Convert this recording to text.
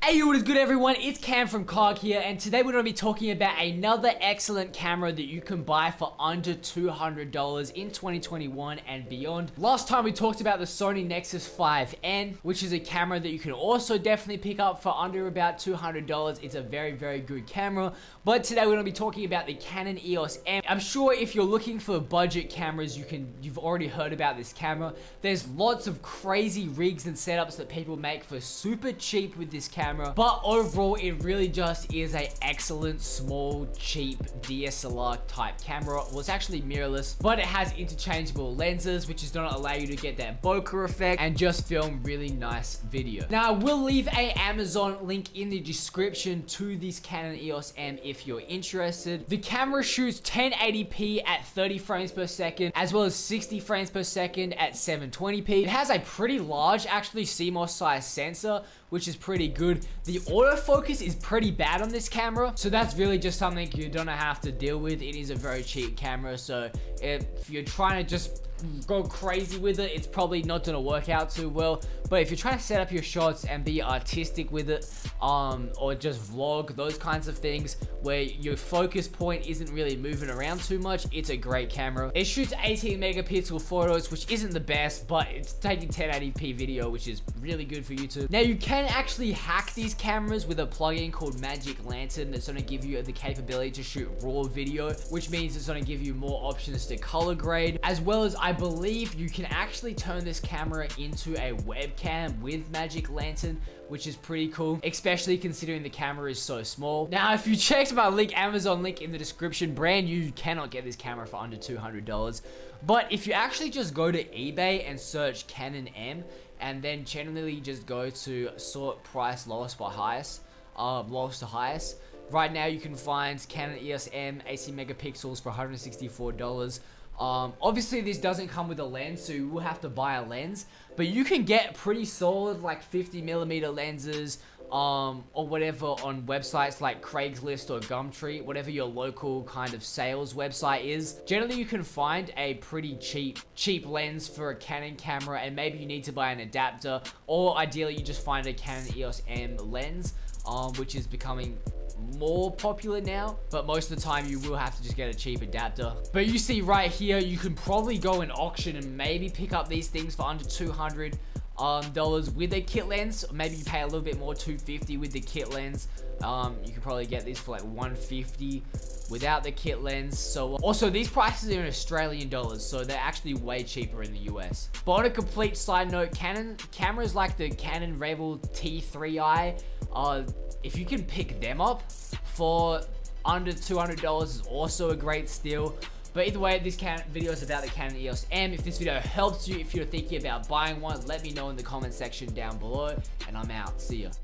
Hey, what is good everyone? It's Cam from Cog here, and today we're going to be talking about another excellent camera that you can buy for under $200 in 2021 and beyond. Last time we talked about the Sony Nexus 5N, which is a camera that you can also definitely pick up for under about $200. It's a very, very good camera. But today we're going to be talking about the Canon EOS M. I'm sure if you're looking for budget cameras, you've already heard about this camera. There's lots of crazy rigs and setups that people make for super cheap with this camera. But overall, it really just is a excellent, small, cheap DSLR type camera. Well, it's actually mirrorless, but it has interchangeable lenses, which is going to allow you to get that bokeh effect and just film really nice video. Now, I will leave a Amazon link in the description to this Canon EOS M if you're interested. The camera shoots 1080p at 30 frames per second, as well as 60 frames per second at 720p. It has a pretty large, actually CMOS size sensor, which is pretty good. The autofocus is pretty bad on this camera, so that's really just something you're gonna have to deal with. It is a very cheap camera, so if you're trying to just go crazy with it, it's probably not gonna work out too well. But if you're trying to set up your shots and be artistic with it, or just vlog, those kinds of things where your focus point isn't really moving around too much, it's a great camera. It shoots 18 megapixel photos, which isn't the best, but it's taking 1080p video, which is really good for YouTube. Now, you can actually hack these cameras with a plugin called Magic Lantern that's going to give you the capability to shoot raw video, which means it's going to give you more options to color grade, as well as I believe you can actually turn this camera into a webcam with Magic Lantern, which is pretty cool, especially considering the camera is so small. Now, if you checked my Amazon link in the description, brand new, you cannot get this camera for under $200. But if you actually just go to eBay and search Canon M, and then generally just go to sort price lowest by highest, lowest to highest, right now you can find Canon EOS M 18 megapixels for $164. Obviously this doesn't come with a lens, so you will have to buy a lens, but you can get pretty solid like 50mm lenses or whatever on websites like Craigslist or Gumtree, whatever your local kind of sales website is. Generally you can find a pretty cheap lens for a Canon camera, and maybe you need to buy an adapter, or ideally you just find a Canon EOS M lens, which is becoming more popular now, but most of the time you will have to just get a cheap adapter. But you see right here, you can probably go in auction and maybe pick up these things for under $200 with a kit lens. Maybe you pay a little bit more, $250 with the kit lens. You can probably get these for like $150 without the kit lens. So also these prices are in Australian dollars, so they're actually way cheaper in the US. But on a complete side note, Canon cameras like the Canon Rebel T3i, if you can pick them up for under $200 is also a great steal. But either way, this video is about the Canon EOS M. If this video helps you, if you're thinking about buying one, let me know in the comment section down below, and I'm out. See ya.